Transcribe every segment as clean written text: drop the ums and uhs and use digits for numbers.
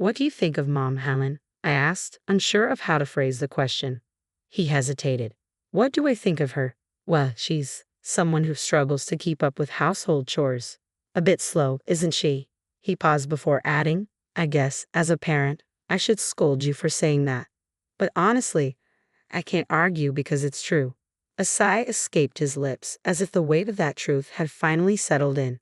What do you think of Mom, Helen? I asked, unsure of how to phrase the question. He hesitated. What do I think of her? Well, she's someone who struggles to keep up with household chores. A bit slow, isn't she? He paused before adding, I guess, as a parent, I should scold you for saying that. But honestly, I can't argue because it's true. A sigh escaped his lips, as if the weight of that truth had finally settled in.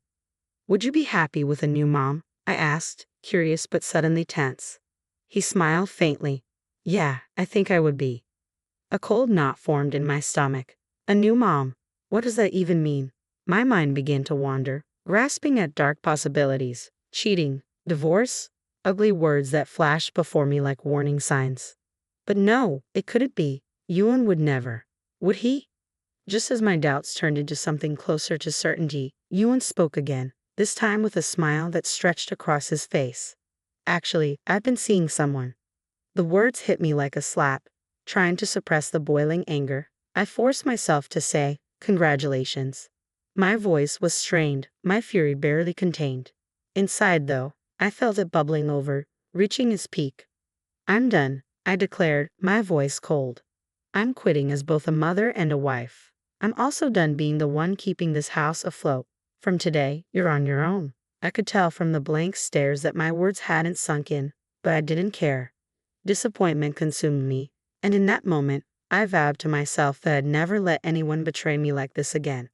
Would you be happy with a new mom? I asked, curious but suddenly tense. He smiled faintly. Yeah, I think I would be. A cold knot formed in my stomach. A new mom. What does that even mean? My mind began to wander, grasping at dark possibilities. Cheating, divorce, ugly words that flashed before me like warning signs. But no, it couldn't be. Ewan would never. Would he? Just as my doubts turned into something closer to certainty, Ewan spoke again, this time with a smile that stretched across his face. Actually, I've been seeing someone. The words hit me like a slap. Trying to suppress the boiling anger, I forced myself to say, congratulations. My voice was strained, my fury barely contained. Inside, though, I felt it bubbling over, reaching its peak. I'm done, I declared, my voice cold. I'm quitting as both a mother and a wife. I'm also done being the one keeping this house afloat. From today, you're on your own. I could tell from the blank stares that my words hadn't sunk in, but I didn't care. Disappointment consumed me, and in that moment, I vowed to myself that I'd never let anyone betray me like this again.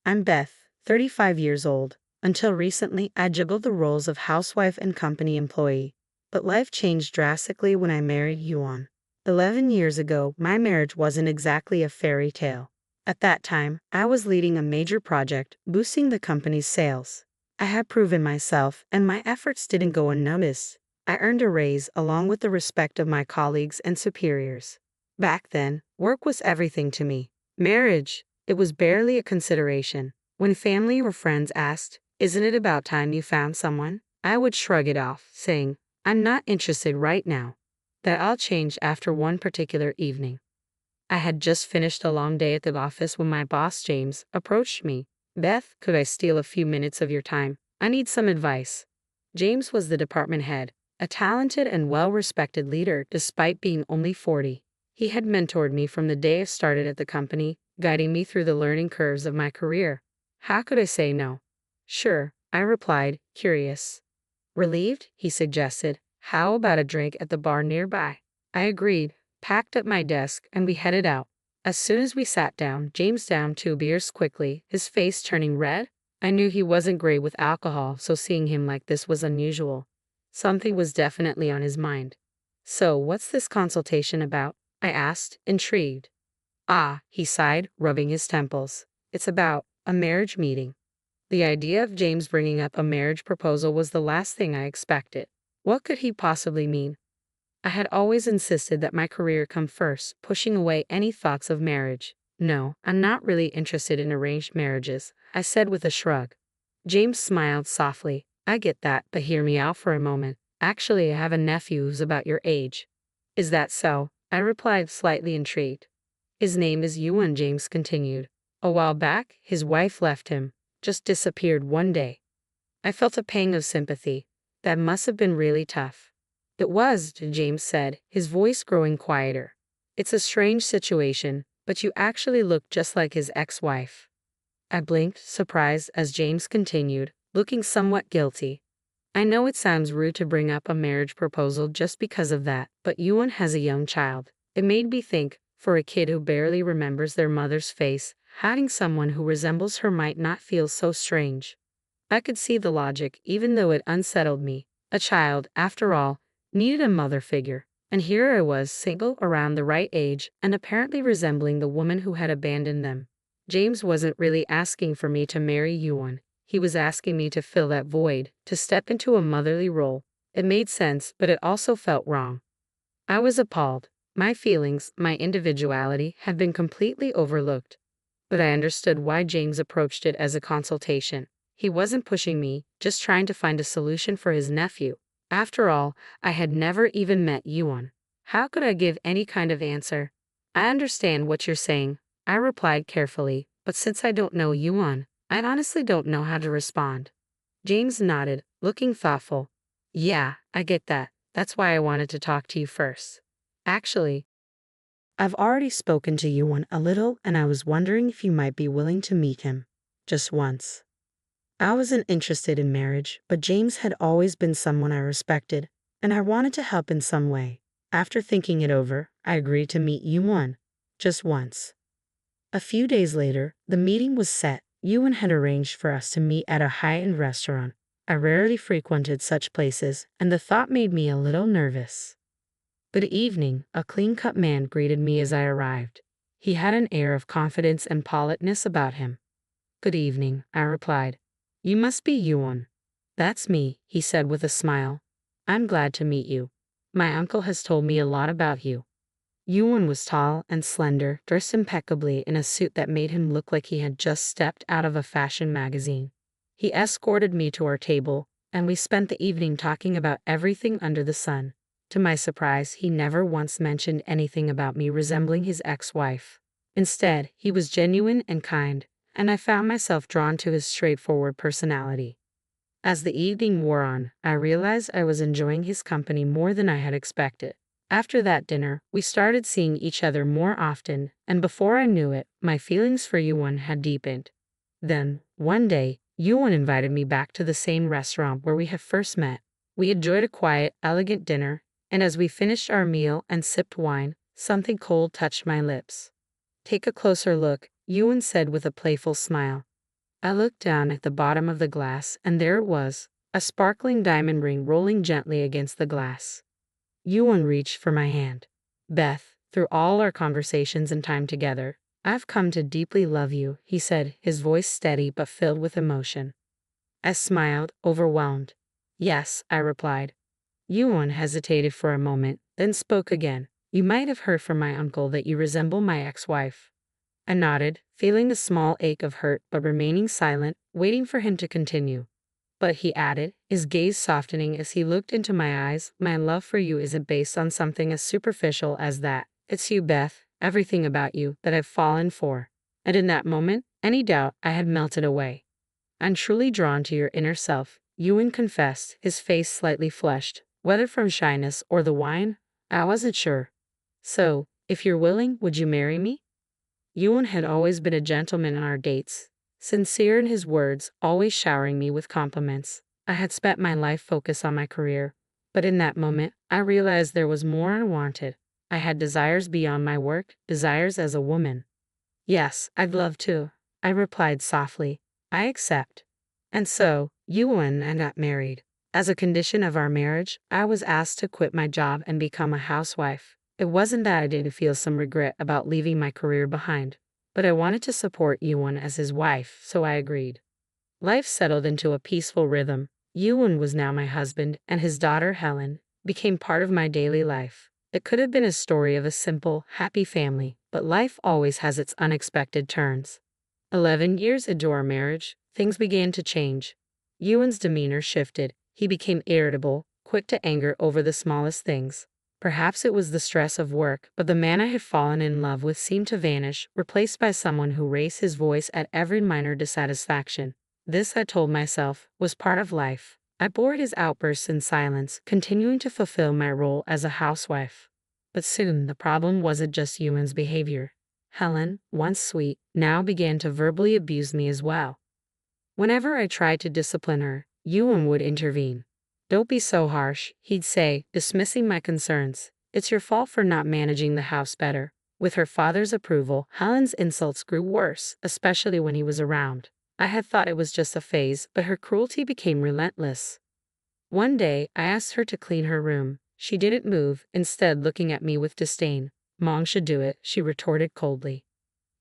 I'm Beth, 35 years old. Until recently, I juggled the roles of housewife and company employee. But life changed drastically when I married Yuan. 11 years ago, my marriage wasn't exactly a fairy tale. At that time, I was leading a major project, boosting the company's sales. I had proven myself, and my efforts didn't go unnoticed. I earned a raise along with the respect of my colleagues and superiors. Back then, work was everything to me. Marriage, it was barely a consideration. When family or friends asked, isn't it about time you found someone? I would shrug it off, saying, I'm not interested right now. That all changed after one particular evening. I had just finished a long day at the office when my boss, James, approached me. Beth, could I steal a few minutes of your time? I need some advice. James was the department head, a talented and well-respected leader despite being only 40. He had mentored me from the day I started at the company, guiding me through the learning curves of my career. How could I say no? Sure, I replied, curious. Relieved, he suggested, how about a drink at the bar nearby? I agreed, packed up my desk, and we headed out. As soon as we sat down, James downed 2 beers quickly, his face turning red. I knew he wasn't great with alcohol, so seeing him like this was unusual. Something was definitely on his mind. So, what's this consultation about? I asked, intrigued. Ah, he sighed, rubbing his temples. It's about a marriage meeting. The idea of James bringing up a marriage proposal was the last thing I expected. What could he possibly mean? I had always insisted that my career come first, pushing away any thoughts of marriage. No, I'm not really interested in arranged marriages, I said with a shrug. James smiled softly. I get that, but hear me out for a moment. Actually, I have a nephew who's about your age. Is that so? I replied, slightly intrigued. His name is Ewan, James continued. A while back, his wife left him, just disappeared one day. I felt a pang of sympathy. That must have been really tough. It was, James said, his voice growing quieter. It's a strange situation, but you actually look just like his ex-wife. I blinked, surprised, as James continued, looking somewhat guilty. I know it sounds rude to bring up a marriage proposal just because of that, but Ewan has a young child. It made me think, for a kid who barely remembers their mother's face, having someone who resembles her might not feel so strange. I could see the logic, even though it unsettled me. A child, after all, needed a mother figure, and here I was, single, around the right age, and apparently resembling the woman who had abandoned them. James wasn't really asking for me to marry Ewan. He was asking me to fill that void, to step into a motherly role. It made sense, but it also felt wrong. I was appalled. My feelings, my individuality, had been completely overlooked. But I understood why James approached it as a consultation. He wasn't pushing me, just trying to find a solution for his nephew. After all, I had never even met Ewan. How could I give any kind of answer? I understand what you're saying, I replied carefully, but since I don't know Ewan, I honestly don't know how to respond. James nodded, looking thoughtful. Yeah, I get that. That's why I wanted to talk to you first. Actually, I've already spoken to Yuan a little, and I was wondering if you might be willing to meet him. Just once. I wasn't interested in marriage, but James had always been someone I respected, and I wanted to help in some way. After thinking it over, I agreed to meet Yuan. Just once. A few days later, the meeting was set. Yuan had arranged for us to meet at a high-end restaurant. I rarely frequented such places, and the thought made me a little nervous. Good evening, a clean-cut man greeted me as I arrived. He had an air of confidence and politeness about him. Good evening, I replied. You must be Yuan. That's me, he said with a smile. I'm glad to meet you. My uncle has told me a lot about you. Yuan was tall and slender, dressed impeccably in a suit that made him look like he had just stepped out of a fashion magazine. He escorted me to our table, and we spent the evening talking about everything under the sun. To my surprise, he never once mentioned anything about me resembling his ex-wife. Instead, he was genuine and kind, and I found myself drawn to his straightforward personality. As the evening wore on, I realized I was enjoying his company more than I had expected. After that dinner, we started seeing each other more often, and before I knew it, my feelings for Yuan had deepened. Then, one day, Yuan invited me back to the same restaurant where we had first met. We enjoyed a quiet, elegant dinner, and as we finished our meal and sipped wine, something cold touched my lips. Take a closer look, Yuan said with a playful smile. I looked down at the bottom of the glass, and there it was, a sparkling diamond ring rolling gently against the glass. Yuan reached for my hand. Beth, through all our conversations and time together, I've come to deeply love you, he said, his voice steady but filled with emotion. I smiled, overwhelmed. Yes, I replied. Yuan hesitated for a moment, then spoke again. You might have heard from my uncle that you resemble my ex-wife. I nodded, feeling a small ache of hurt but remaining silent, waiting for him to continue. But he added, his gaze softening as he looked into my eyes, my love for you isn't based on something as superficial as that. It's you, Beth, everything about you that I've fallen for. And in that moment, any doubt I had melted away. I'm truly drawn to your inner self, Yuan confessed, his face slightly flushed. Whether from shyness or the wine, I wasn't sure. So, if you're willing, would you marry me? Yuan had always been a gentleman on our dates, sincere in his words, always showering me with compliments. I had spent my life focused on my career, but in that moment, I realized there was more I wanted. I had desires beyond my work, desires as a woman. Yes, I'd love to, I replied softly. I accept. And so, Yuan and I got married. As a condition of our marriage, I was asked to quit my job and become a housewife. It wasn't that I didn't feel some regret about leaving my career behind, but I wanted to support Yuan as his wife, so I agreed. Life settled into a peaceful rhythm. Yuan was now my husband, and his daughter, Helen, became part of my daily life. It could have been a story of a simple, happy family, but life always has its unexpected turns. 11 years into our marriage, things began to change. Yuan's demeanor shifted. He became irritable, quick to anger over the smallest things. Perhaps it was the stress of work, but the man I had fallen in love with seemed to vanish, replaced by someone who raised his voice at every minor dissatisfaction. This, I told myself, was part of life. I bore his outbursts in silence, continuing to fulfill my role as a housewife. But soon the problem wasn't just Yuan's behavior. Helen, once sweet, now began to verbally abuse me as well. Whenever I tried to discipline her, Yuan would intervene. Don't be so harsh, he'd say, dismissing my concerns. It's your fault for not managing the house better. With her father's approval, Helen's insults grew worse, especially when he was around. I had thought it was just a phase, but her cruelty became relentless. One day, I asked her to clean her room. She didn't move, instead looking at me with disdain. Mom should do it, she retorted coldly.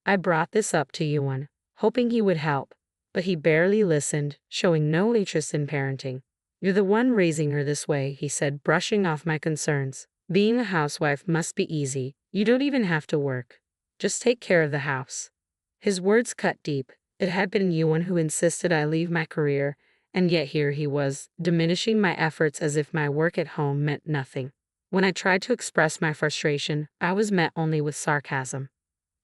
I brought this up to Yuan, hoping he would help, but he barely listened, showing no interest in parenting. You're the one raising her this way, he said, brushing off my concerns. Being a housewife must be easy. You don't even have to work. Just take care of the house. His words cut deep. It had been Yuan who insisted I leave my career, and yet here he was, diminishing my efforts as if my work at home meant nothing. When I tried to express my frustration, I was met only with sarcasm.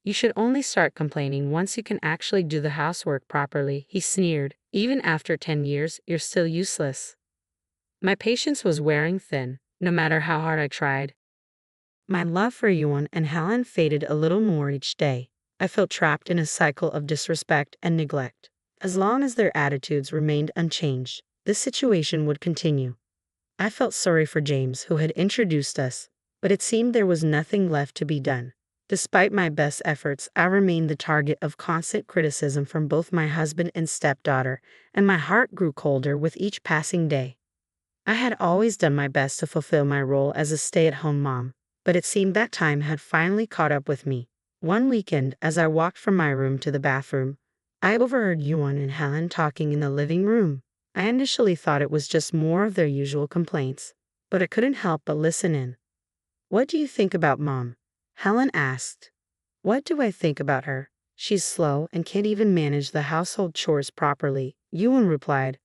You should only start complaining once you can actually do the housework properly, he sneered. Even after 10 years, you're still useless. My patience was wearing thin, no matter how hard I tried. My love for Yuan and Helen faded a little more each day. I felt trapped in a cycle of disrespect and neglect. As long as their attitudes remained unchanged, this situation would continue. I felt sorry for James, who had introduced us, but it seemed there was nothing left to be done. Despite my best efforts, I remained the target of constant criticism from both my husband and stepdaughter, and my heart grew colder with each passing day. I had always done my best to fulfill my role as a stay-at-home mom, but it seemed that time had finally caught up with me. One weekend, as I walked from my room to the bathroom, I overheard Yuan and Helen talking in the living room. I initially thought it was just more of their usual complaints, but I couldn't help but listen in. "What do you think about Mom?" Helen asked. "What do I think about her? She's slow and can't even manage the household chores properly," Yuan replied.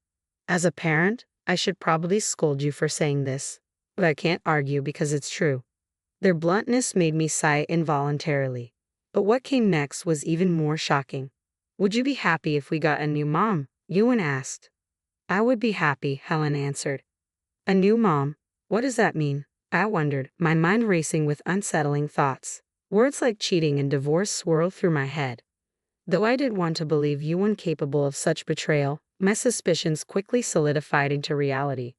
"As a parent, I should probably scold you for saying this, but I can't argue because it's true." Their bluntness made me sigh involuntarily. But what came next was even more shocking. "Would you be happy if we got a new mom?" Yuan asked. "I would be happy," Helen answered. "A new mom? What does that mean?" I wondered, my mind racing with unsettling thoughts. Words like cheating and divorce swirled through my head. Though I did want to believe Yuan capable of such betrayal, my suspicions quickly solidified into reality.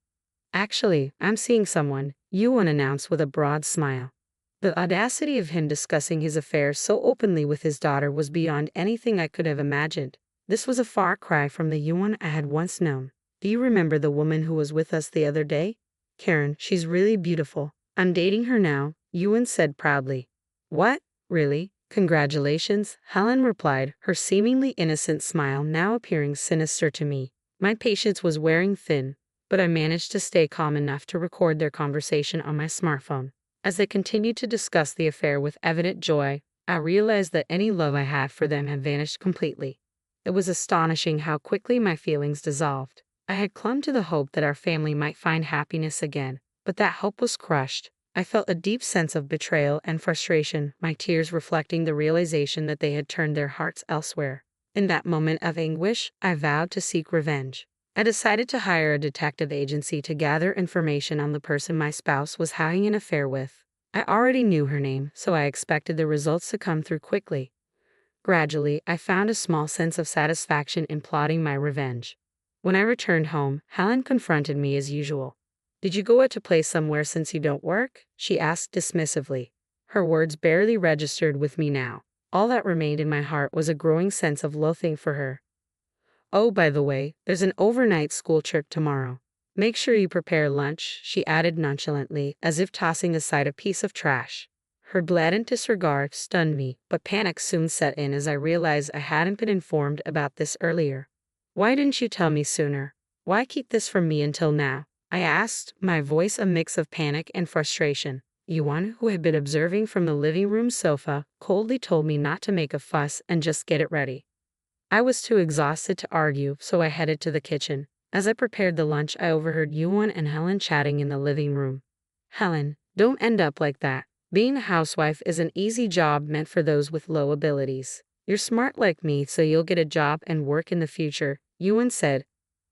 "Actually, I'm seeing someone," Yuan announced with a broad smile. The audacity of him discussing his affairs so openly with his daughter was beyond anything I could have imagined. This was a far cry from the Yuan I had once known. "Do you remember the woman who was with us the other day? Karen, she's really beautiful. I'm dating her now," Yuan said proudly. "What? Really? Congratulations," Helen replied, her seemingly innocent smile now appearing sinister to me. My patience was wearing thin, but I managed to stay calm enough to record their conversation on my smartphone. As they continued to discuss the affair with evident joy, I realized that any love I had for them had vanished completely. It was astonishing how quickly my feelings dissolved. I had clung to the hope that our family might find happiness again, but that hope was crushed. I felt a deep sense of betrayal and frustration, my tears reflecting the realization that they had turned their hearts elsewhere. In that moment of anguish, I vowed to seek revenge. I decided to hire a detective agency to gather information on the person my spouse was having an affair with. I already knew her name, so I expected the results to come through quickly. Gradually, I found a small sense of satisfaction in plotting my revenge. When I returned home, Helen confronted me as usual. "Did you go out to play somewhere since you don't work?" she asked dismissively. Her words barely registered with me now. All that remained in my heart was a growing sense of loathing for her. "Oh, by the way, there's an overnight school trip tomorrow. Make sure you prepare lunch," she added nonchalantly, as if tossing aside a piece of trash. Her blatant disregard stunned me, but panic soon set in as I realized I hadn't been informed about this earlier. "Why didn't you tell me sooner? Why keep this from me until now?" I asked, my voice a mix of panic and frustration. Yuan, who had been observing from the living room sofa, coldly told me not to make a fuss and just get it ready. I was too exhausted to argue, so I headed to the kitchen. As I prepared the lunch, I overheard Yuan and Helen chatting in the living room. "Helen, don't end up like that. Being a housewife is an easy job meant for those with low abilities. You're smart like me, so you'll get a job and work in the future," Yuan said.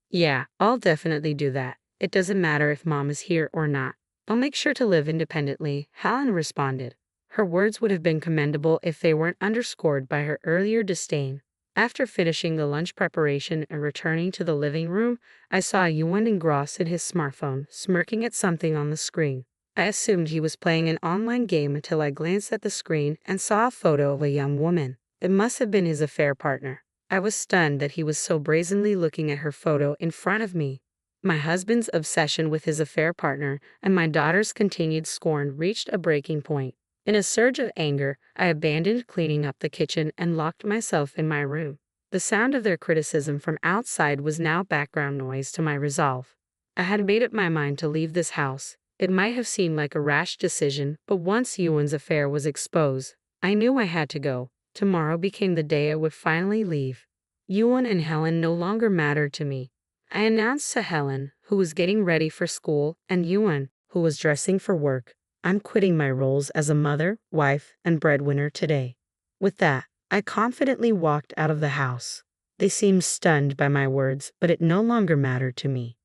"Yeah, I'll definitely do that. It doesn't matter if Mom is here or not. I'll make sure to live independently," Helen responded. Her words would have been commendable if they weren't underscored by her earlier disdain. After finishing the lunch preparation and returning to the living room, I saw Yuan engrossed in his smartphone, smirking at something on the screen. I assumed he was playing an online game until I glanced at the screen and saw a photo of a young woman. It must have been his affair partner. I was stunned that he was so brazenly looking at her photo in front of me. My husband's obsession with his affair partner and my daughter's continued scorn reached a breaking point. In a surge of anger, I abandoned cleaning up the kitchen and locked myself in my room. The sound of their criticism from outside was now background noise to my resolve. I had made up my mind to leave this house. It might have seemed like a rash decision, but once Yuan's affair was exposed, I knew I had to go. Tomorrow became the day I would finally leave. Yuan and Helen no longer mattered to me. I announced to Helen, who was getting ready for school, and Yuan, who was dressing for work, "I'm quitting my roles as a mother, wife, and breadwinner today." With that, I confidently walked out of the house. They seemed stunned by my words, but it no longer mattered to me.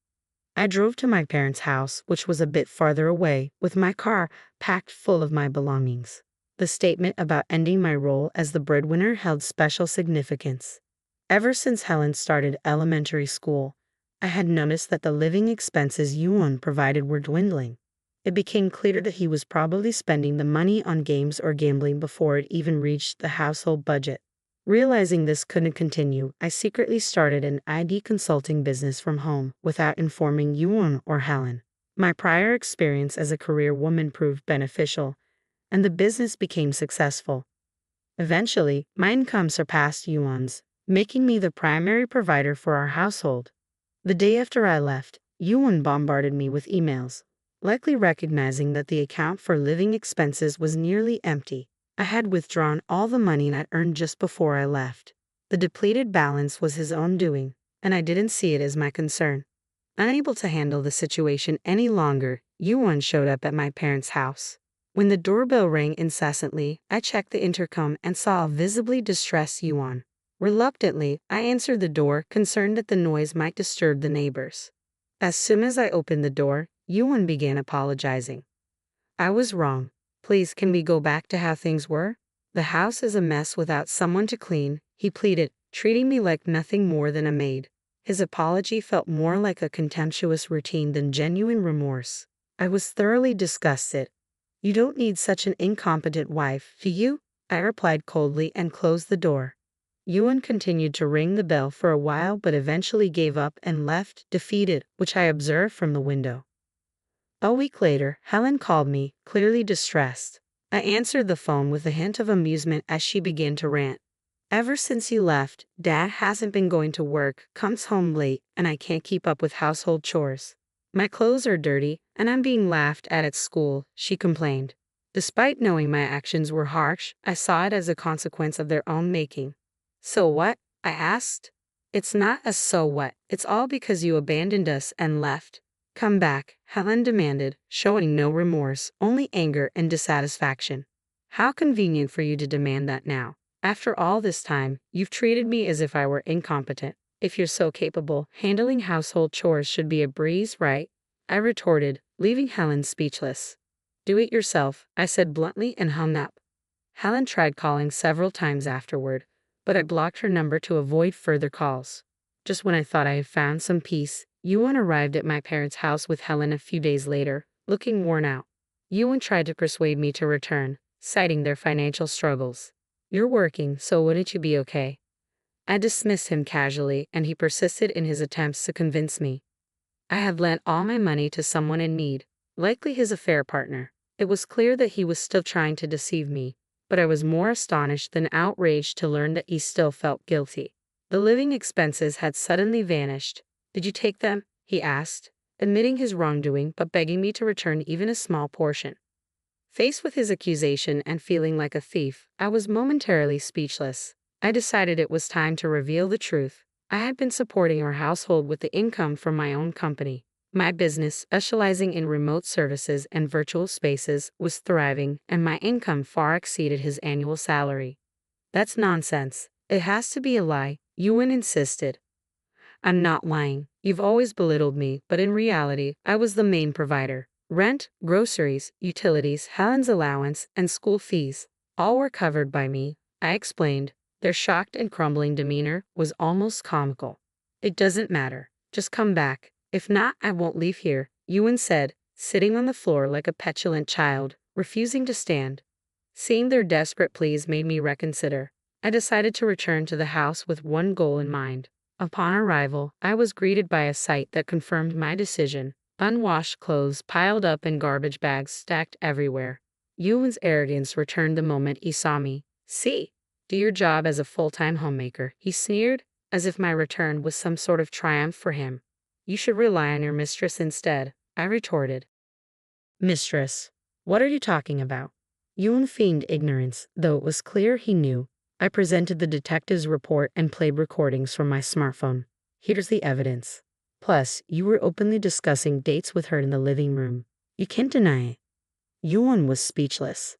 I drove to my parents' house, which was a bit farther away, with my car packed full of my belongings. The statement about ending my role as the breadwinner held special significance. Ever since Helen started elementary school, I had noticed that the living expenses Yuan provided were dwindling. It became clear that he was probably spending the money on games or gambling before it even reached the household budget. Realizing this couldn't continue, I secretly started an ID consulting business from home without informing Yuan or Helen. My prior experience as a career woman proved beneficial, and the business became successful. Eventually, my income surpassed Yuan's, making me the primary provider for our household. The day after I left, Yuan bombarded me with emails, likely recognizing that the account for living expenses was nearly empty. I had withdrawn all the money I'd earned just before I left. The depleted balance was his own doing, and I didn't see it as my concern. Unable to handle the situation any longer, Yuan showed up at my parents' house. When the doorbell rang incessantly, I checked the intercom and saw a visibly distressed Yuan. Reluctantly, I answered the door, concerned that the noise might disturb the neighbors. As soon as I opened the door, Yuan began apologizing. I was wrong. Please, can we go back to how things were? The house is a mess without someone to clean, he pleaded, treating me like nothing more than a maid. His apology felt more like a contemptuous routine than genuine remorse. I was thoroughly disgusted. You don't need such an incompetent wife, do you? I replied coldly and closed the door. Yuan continued to ring the bell for a while but eventually gave up and left, defeated, which I observed from the window. A week later, Helen called me, clearly distressed. I answered the phone with a hint of amusement as she began to rant. Ever since you left, Dad hasn't been going to work, comes home late, and I can't keep up with household chores. My clothes are dirty, and I'm being laughed at school, she complained. Despite knowing my actions were harsh, I saw it as a consequence of their own making. So what? I asked. It's not a so what, it's all because you abandoned us and left. Come back, Helen demanded, showing no remorse, only anger and dissatisfaction. How convenient for you to demand that now. After all this time, you've treated me as if I were incompetent. If you're so capable, handling household chores should be a breeze, right? I retorted, leaving Helen speechless. Do it yourself, I said bluntly and hung up. Helen tried calling several times afterward, but I blocked her number to avoid further calls. Just when I thought I had found some peace, Yuan arrived at my parents' house with Helen a few days later, looking worn out. Yuan tried to persuade me to return, citing their financial struggles. You're working, so wouldn't you be okay? I dismissed him casually, and he persisted in his attempts to convince me. I had lent all my money to someone in need, likely his affair partner. It was clear that he was still trying to deceive me, but I was more astonished than outraged to learn that he still felt guilty. The living expenses had suddenly vanished. Did you take them? He asked, admitting his wrongdoing but begging me to return even a small portion. Faced with his accusation and feeling like a thief, I was momentarily speechless. I decided it was time to reveal the truth. I had been supporting our household with the income from my own company. My business, specializing in remote services and virtual spaces, was thriving, and my income far exceeded his annual salary. That's nonsense. It has to be a lie, Yuan insisted. I'm not lying. You've always belittled me, but in reality, I was the main provider. Rent, groceries, utilities, Helen's allowance, and school fees, all were covered by me, I explained. Their shocked and crumbling demeanor was almost comical. It doesn't matter. Just come back. If not, I won't leave here, Yuan said, sitting on the floor like a petulant child, refusing to stand. Seeing their desperate pleas made me reconsider. I decided to return to the house with one goal in mind. Upon arrival, I was greeted by a sight that confirmed my decision. Unwashed clothes piled up in garbage bags stacked everywhere. Yuan's arrogance returned the moment he saw me. See? Do your job as a full-time homemaker, he sneered, as if my return was some sort of triumph for him. You should rely on your mistress instead, I retorted. Mistress? What are you talking about? Yuan feigned ignorance, though it was clear he knew. I presented the detective's report and played recordings from my smartphone. Here's the evidence. Plus, you were openly discussing dates with her in the living room. You can't deny it. Yuan was speechless.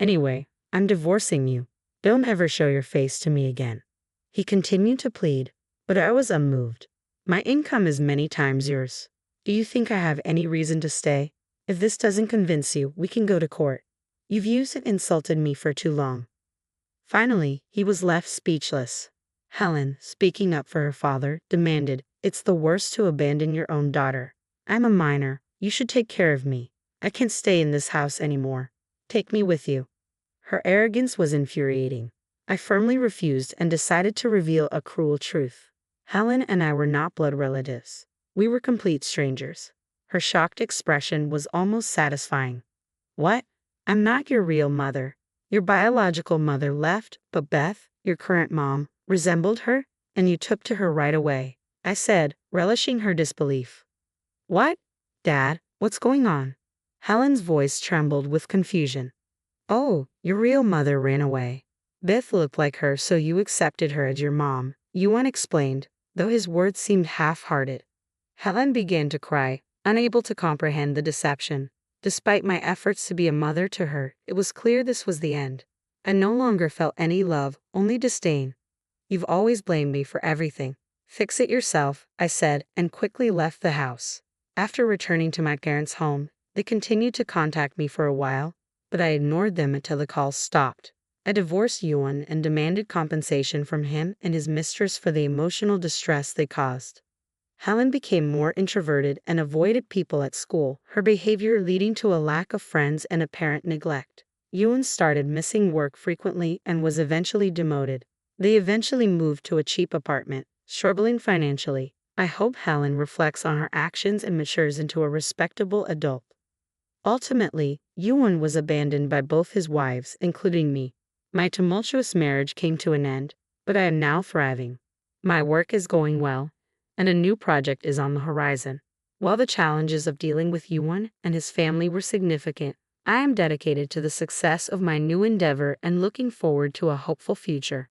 Anyway, I'm divorcing you. Don't ever show your face to me again. He continued to plead, but I was unmoved. My income is many times yours. Do you think I have any reason to stay? If this doesn't convince you, we can go to court. You've used and insulted me for too long. Finally, he was left speechless. Helen, speaking up for her father, demanded, "It's the worst to abandon your own daughter. I'm a minor. You should take care of me. I can't stay in this house anymore. Take me with you." Her arrogance was infuriating. I firmly refused and decided to reveal a cruel truth. Helen and I were not blood relatives. We were complete strangers. Her shocked expression was almost satisfying. "What? I'm not your real mother. Your biological mother left, but Beth, your current mom, resembled her, and you took to her right away," I said, relishing her disbelief. "What? Dad, what's going on?" Helen's voice trembled with confusion. "Oh, your real mother ran away. Beth looked like her, so you accepted her as your mom," Yuan explained, though his words seemed half-hearted. Helen began to cry, unable to comprehend the deception. Despite my efforts to be a mother to her, it was clear this was the end. I no longer felt any love, only disdain. "You've always blamed me for everything. Fix it yourself," I said, and quickly left the house. After returning to my parents' home, they continued to contact me for a while, but I ignored them until the calls stopped. I divorced Yuan and demanded compensation from him and his mistress for the emotional distress they caused. Helen became more introverted and avoided people at school, her behavior leading to a lack of friends and apparent neglect. Yuan started missing work frequently and was eventually demoted. They eventually moved to a cheap apartment, struggling financially. I hope Helen reflects on her actions and matures into a respectable adult. Ultimately, Yuan was abandoned by both his wives, including me. My tumultuous marriage came to an end, but I am now thriving. My work is going well, and a new project is on the horizon. While the challenges of dealing with Yuan and his family were significant, I am dedicated to the success of my new endeavor and looking forward to a hopeful future.